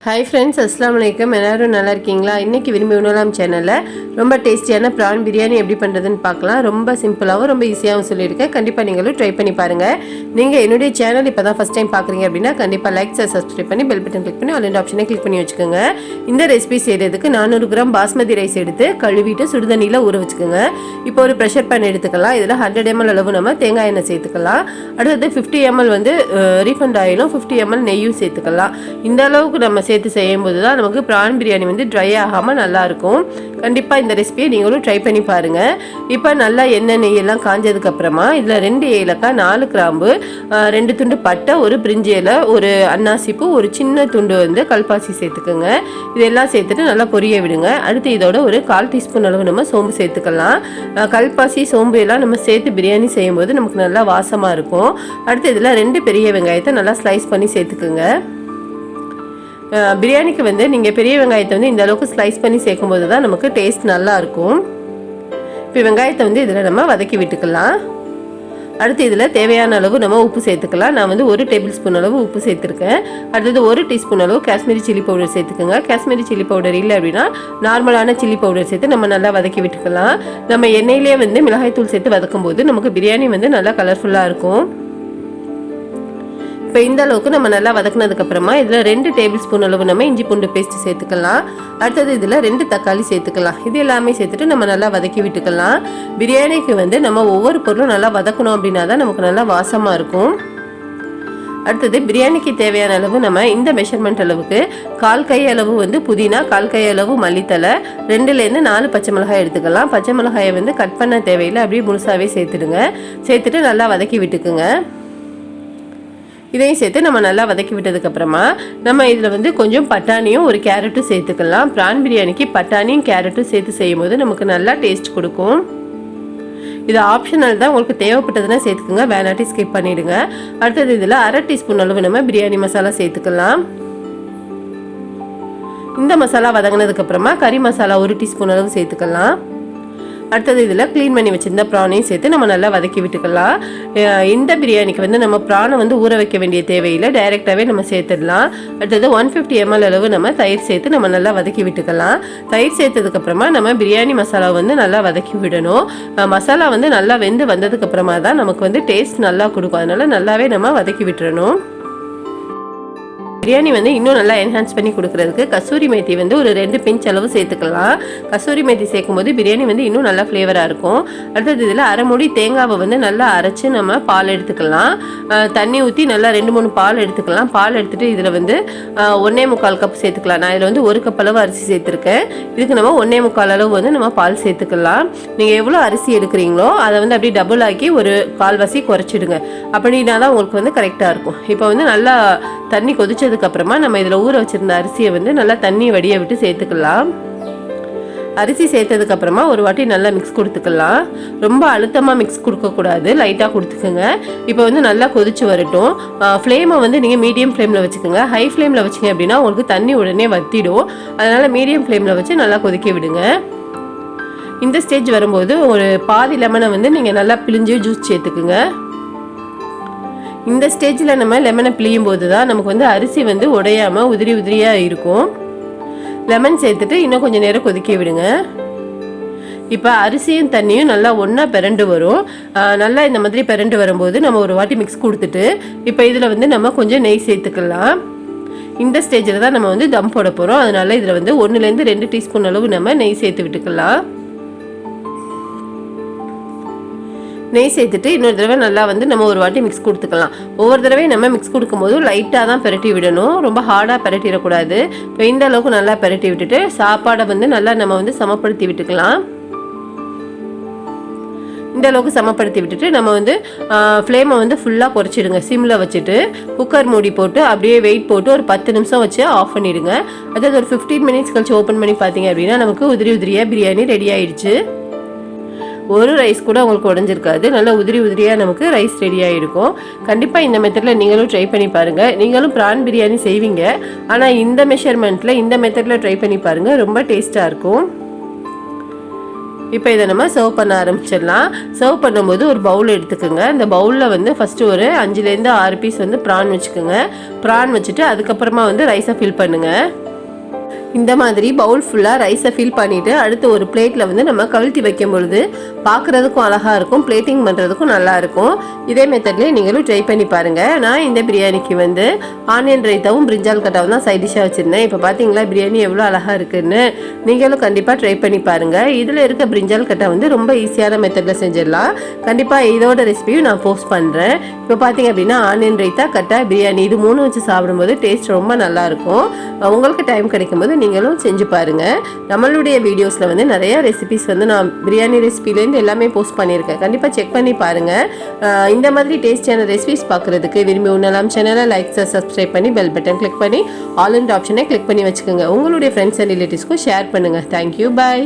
Hi friends, அஸ்ஸலாமு அலைக்கும். எல்லோரும் நல்லா இருக்கீங்களா? இன்றைக்கி விரும்பி உணலாம் சேனலில் ரொம்ப டேஸ்டியான ப்ரான் பிரியாணி எப்படி பண்ணுறதுன்னு பார்க்கலாம். ரொம்ப சிம்பிளாகவும் ரொம்ப ஈஸியாகவும் சொல்லியிருக்கேன். கண்டிப்பாக நீங்களும் ட்ரை பண்ணி பாருங்கள். நீங்கள் என்னுடைய சேனல் இப்போ தான் ஃபஸ்ட் டைம் பார்க்குறீங்க அப்படின்னா கண்டிப்பாக லைக் சப்ஸ்கிரைப் பண்ணி பெல் பட்டன் கிளிக் பண்ணி ஆல் ஆப்ஷனை கிளிக் பண்ணி வச்சுக்கோங்க. இந்த ரெசிபி செய்கிறதுக்கு 400 கிராம் பாஸ்மதி ரைஸ் எடுத்து கழுவிட்டு சுடுதண்ணியில் ஊற வச்சுக்கோங்க. இப்போ ஒரு ப்ரெஷர் பேன் எடுத்துக்கலாம். இதில் 100 ml அளவு நம்ம தேங்காய் எண்ணெய் சேர்த்துக்கலாம். அடுத்தது 50 ml ரீஃபண்ட் ஆயிலும் 50 ml நெய்யும் சேர்த்துக்கலாம். இந்த அளவுக்கு நம்ம சேர்த்து செய்யும்போது தான் நமக்கு ப்ரான் பிரியாணி ட்ரை ஆகாமல் நல்லாயிருக்கும். கண்டிப்பாக இந்த ரெசிபியை நீங்களும் ட்ரை பண்ணி பாருங்கள். இப்போ நல்லா எண்ணெய் நெய்யெல்லாம் காஞ்சதுக்கப்புறமா இதில் 2 ஏலக்காய், 4 கிராம்பு, 2 துண்டு பட்டை, ஒரு பிரிஞ்சி இலை, ஒரு அன்னாசிப்பூ, ஒரு சின்ன துண்டு கல்பாசி சேர்த்துக்குங்க. இதெல்லாம் சேர்த்துட்டு நல்லா பொரிய விடுங்க. அடுத்து இதோட ஒரு 1/4 டீஸ்பூன் அளவு நம்ம சோம்பு சேர்த்துக்கலாம். கல்பாசி சோம்பு எல்லாம் நம்ம சேர்த்து பிரியாணி செய்யும்போது நமக்கு நல்லா வாசமாக இருக்கும். அடுத்து இதில் 2 பெரிய வெங்காயத்தை நல்லா ஸ்லைஸ் பண்ணி சேர்த்துக்குங்க. பிரியாணிக்கு நீங்கள் பெரிய வெங்காயத்தை இந்த அளவுக்கு ஸ்லைஸ் பண்ணி சேர்க்கும்போது தான் நமக்கு டேஸ்ட் நல்லாயிருக்கும். இப்போ வெங்காயத்தை இதில் நம்ம வதக்கி விட்டுக்கலாம். அடுத்து இதில் தேவையான அளவு நம்ம உப்பு சேர்த்துக்கலாம். நான் 1 டேபிள் ஸ்பூன் அளவு உப்பு சேர்த்துருக்கேன். அடுத்தது 1 டீஸ்பூன் அளவு காஷ்மீரி சில்லி பவுடர் சேர்த்துக்கோங்க. காஷ்மீரி சில்லி பவுடர் இல்லை அப்படின்னா நார்மலான சில்லி பவுடர் சேர்த்து நம்ம நல்லா வதக்கி விட்டுக்கலாம். நம்ம எண்ணெயிலே மிளகாய் தூள் சேர்த்து வதக்கும் போது நமக்கு பிரியாணி நல்லா கலர்ஃபுல்லாக இருக்கும். இப்போ இந்த அளவுக்கு நம்ம நல்லா வதக்குனதுக்கப்புறமா இதில் 2 டேபிள் ஸ்பூன் அளவு நம்ம இஞ்சி பூண்டு பேஸ்ட் சேர்த்துக்கலாம். அடுத்தது இதில் 2 தக்காளி சேர்த்துக்கலாம். இது எல்லாமே சேர்த்துட்டு நம்ம நல்லா வதக்கி விட்டுக்கலாம். பிரியாணிக்கு நம்ம ஒவ்வொரு பொருளும் நல்லா வதக்கணும் அப்படின்னா தான் நமக்கு நல்லா வாசமாக இருக்கும். அடுத்தது பிரியாணிக்கு தேவையான அளவு நம்ம இந்த மெஷர்மெண்ட் அளவுக்கு 1/4 கை அளவு புதினா, 1/4 கை அளவு மல்லித்தலை, 2லேருந்து 4 பச்சை மிளகாய் எடுத்துக்கலாம். பச்சை மிளகாயை கட் பண்ண தேவையில்லை, அப்படியே முழுசாகவே சேர்த்துடுங்க. சேர்த்துட்டு நல்லா வதக்கி விட்டுக்குங்க. இதையும் சேர்த்து நம்ம நல்லா வதக்கி விட்டதுக்கப்புறமா நம்ம இதில் கொஞ்சம் பட்டாணியும் ஒரு கேரட்டும் சேர்த்துக்கலாம். ப்ரான் பிரியாணிக்கு பட்டாணியும் கேரட்டும் சேர்த்து செய்யும்போது நமக்கு நல்லா டேஸ்ட் கொடுக்கும். இது ஆப்ஷனல் தான், உங்களுக்கு தேவைப்பட்டதுன்னா சேர்த்துக்குங்க, வேணாட்டி ஸ்கிப் பண்ணிவிடுங்க. அடுத்தது இதில் 1/2 டீஸ்பூன் அளவு நம்ம பிரியாணி மசாலா சேர்த்துக்கலாம். இந்த மசாலா வதங்கினதுக்கப்புறமா கறி மசாலா 1 டீஸ்பூன் அளவு சேர்த்துக்கலாம். அடுத்தது இதில் க்ளீன் பண்ணி வச்சுருந்த ப்ரானையும் சேர்த்து நம்ம நல்லா வதக்கி விட்டுக்கலாம். இந்த பிரியாணிக்கு நம்ம ப்ரானை ஊற வைக்க வேண்டிய தேவையில்லை, டைரெக்டாகவே நம்ம சேர்த்துடலாம். அடுத்தது 150 ml அளவு நம்ம தயிர் சேர்த்து நம்ம நல்லா வதக்கி விட்டுக்கலாம். தயிர் சேர்த்ததுக்கப்புறமா நம்ம பிரியாணி மசாலா நல்லா வதக்கி விடணும். மசாலா நல்லா வெந்து வந்ததுக்கப்புறமா தான் நமக்கு டேஸ்ட் நல்லா கொடுக்கும். அதனால் நல்லாவே நம்ம வதக்கி விட்டுறணும். பிரியாணி இன்னும் நல்லா என்ஹான்ஸ் பண்ணி கொடுக்கறதுக்கு கசூரி மேத்தி ஒரு 2 பிஞ்ச் அளவு சேர்த்துக்கலாம். கசூரி மேத்தி சேர்க்கும் போது பிரியாணி இன்னும் நல்லா ஃப்ளேவராக இருக்கும். அடுத்தது இதில் 1/2 மூடி தேங்காவை நல்லா அரைச்சி நம்ம பால் எடுத்துக்கலாம். தண்ணி ஊற்றி நல்லா 2-3 பால் எடுத்துக்கலாம். பால் எடுத்துகிட்டு இதில் 1.25 கப் சேர்த்துக்கலாம். நான் இதில் 1 கப் அளவு அரிசி சேர்த்துருக்கேன். இதுக்கு நம்ம 1.25 அளவு நம்ம பால் சேர்த்துக்கலாம். நீங்கள் எவ்வளோ அரிசி எடுக்கிறீங்களோ அதை அப்படியே டபுள் ஆக்கி ஒரு கால்வாசி குறைச்சிடுங்க. அப்படின்னா தான் உங்களுக்கு கரெக்டாக இருக்கும். இப்போ நல்லா தண்ணி கொதிச்சதுக்கப்புறமா நம்ம இதில் ஊற வச்சுருந்த அரிசியை நல்லா தண்ணி வடிய விட்டு சேர்த்துக்கலாம். அரிசி சேர்த்ததுக்கப்புறமா ஒரு வாட்டி நல்லா மிக்ஸ் கொடுத்துக்கலாம். ரொம்ப அழுத்தமாக மிக்ஸ் கொடுக்கக்கூடாது, லைட்டாக கொடுத்துக்கோங்க. இப்போ நல்லா கொதிச்சு வரட்டும். ஃப்ளேமை நீங்கள் மீடியம் ஃப்ளேமில் வச்சுக்கோங்க. ஹை ஃப்ளேமில் வச்சிங்க அப்படின்னா உங்களுக்கு தண்ணி உடனே வற்றிடும். அதனால் மீடியம் ஃப்ளேமில் வச்சு நல்லா கொதிக்க விடுங்க. இந்த ஸ்டேஜ் வரும்போது ஒரு பாதி லெமனை நீங்கள் நல்லா பிழிஞ்சு ஜூஸ் சேர்த்துக்குங்க. இந்த ஸ்டேஜில் நம்ம லெமனை பிழியும் போது தான் நமக்கு அரிசி உடையாமல் உதிரி உதிரியாக இருக்கும். லெமன் சேர்த்துட்டு இன்னும் கொஞ்சம் நேரம் கொதிக்க விடுங்க. இப்போ அரிசியும் தண்ணியும் நல்லா ஒன்றா பிறண்டு வரும். நல்லா இந்த மாதிரி பிறண்டு வரும்போது நம்ம ஒரு வாட்டி மிக்ஸ் கொடுத்துட்டு இப்போ இதில் நம்ம கொஞ்சம் நெய் சேர்த்துக்கலாம். இந்த ஸ்டேஜில் தான் நம்ம தம் போட போகிறோம். அதனால இதில் 1லேருந்து 2 டீஸ்பூன் அளவு நம்ம நெய் சேர்த்து விட்டுக்கலாம். நெய் சேர்த்துட்டு இன்னொரு தடவை நல்லா நம்ம ஒரு வாட்டி மிக்ஸ் கொடுத்துக்கலாம். ஒவ்வொரு தடவையும் நம்ம மிக்ஸ் கொடுக்கும்போது லைட்டாக தான் பெரட்டி விடணும், ரொம்ப ஹார்டாக பெரட்டிடக்கூடாது. இப்போ இந்த அளவுக்கு நல்லா பெரட்டி விட்டுட்டு சாப்பாடை நல்லா நம்ம சமப்படுத்தி விட்டுக்கலாம். இந்த அளவுக்கு சமப்படுத்தி விட்டுட்டு நம்ம ஃப்ளேமை ஃபுல்லாக குறைச்சிடுங்க. சிம்மில் வச்சுட்டு குக்கர் மூடி போட்டு அப்படியே வெயிட் போட்டு ஒரு 10 நிமிஷம் வச்சு ஆஃப் பண்ணிவிடுங்க. அதாவது ஒரு 15 மினிட்ஸ் கழிச்சு ஓப்பன் பண்ணி பார்த்தீங்க அப்படின்னா நமக்கு உதிரி உதிரியாக பிரியாணி ரெடி ஆயிடுச்சு. ஒரு ரைஸ் கூட உங்களுக்கு உடஞ்சிருக்காது, நல்லா உதிரி உதிரியாக நமக்கு ரைஸ் ரெடியாக இருக்கும். கண்டிப்பாக இந்த மெத்தடில் நீங்களும் ட்ரை பண்ணி பாருங்கள். நீங்களும் ப்ரான் பிரியாணி செய்வீங்க, ஆனால் இந்த மெஷர்மெண்ட்டில் இந்த மெத்தடில் ட்ரை பண்ணி பாருங்கள், ரொம்ப டேஸ்ட்டாக இருக்கும். இப்போ இதை நம்ம சர்வ் பண்ண ஆரம்பிச்சிடலாம். சர்வ் பண்ணும்போது ஒரு பவுல் எடுத்துக்கோங்க. இந்த பவுலில் வந்து ஃபஸ்ட்டு ஒரு 5லேருந்து 6 பீஸ் வந்து ப்ரான் வச்சுக்கோங்க. ப்ரான் வச்சுட்டு அதுக்கப்புறமா வந்து ரைஸை ஃபில் பண்ணுங்கள். இந்த மாதிரி பவுல் ஃபுல்லாக ரைஸை ஃபில் பண்ணிவிட்டு அடுத்து ஒரு பிளேட்டில் வந்து நம்ம கவிழ்த்தி வைக்கும் பொழுது பார்க்குறதுக்கும் அழகாக இருக்கும், பிளேட்டிங் பண்ணுறதுக்கும் நல்லாயிருக்கும். இதே மெத்தட்லேயே நீங்களும் ட்ரை பண்ணி பாருங்கள். நான் இந்த பிரியாணிக்கு வந்து ஆனியன் ரைத்தாவும் பிரிஞ்சால் கட்டாவும் தான் சைட் டிஷ்ஷாக வச்சுருந்தேன். இப்போ பார்த்தீங்களா பிரியாணி எவ்வளோ அழகாக இருக்குதுன்னு. நீங்களும் கண்டிப்பாக ட்ரை பண்ணி பாருங்கள். இதில் இருக்க பிரிஞ்சால் கட்டா வந்து ரொம்ப ஈஸியான மெத்தடில் செஞ்சிடலாம். கண்டிப்பாக இதோட ரெசிபியும் நான் போஸ்ட் பண்ணுறேன். இப்போ பார்த்தீங்க அப்படின்னா ஆனியன் ரைத்தா, கட்டா, பிரியாணி இது 3 வச்சு சாப்பிடும்போது டேஸ்ட் ரொம்ப நல்லாயிருக்கும். உங்களுக்கு டைம் கிடைக்கும்போது நீங்களும் செஞ்சு பாருங்கள். நம்மளுடைய வீடியோஸில் வந்து நிறைய ரெசிபிஸ் வந்து நான் பிரியாணி ரெசிபிலேருந்து எல்லாமே போஸ்ட் பண்ணியிருக்கேன். கண்டிப்பாக செக் பண்ணி பாருங்கள். இந்த மாதிரி டேஸ்டியான ரெசிபிஸ் பார்க்குறதுக்கு விரும்பி உண்ணலாம் சேனலை லைக் சப்ஸ்கிரைப் பண்ணி பெல் பட்டன் கிளிக் பண்ணி ஆல் இன் ஆப்ஷனை கிளிக் பண்ணி வச்சுக்கோங்க. உங்களுடைய ஃப்ரெண்ட்ஸ் அண்ட் ரிலேட்டிவ்ஸ்க்கும் ஷேர் பண்ணுங்கள். தேங்க்யூ, பாய்.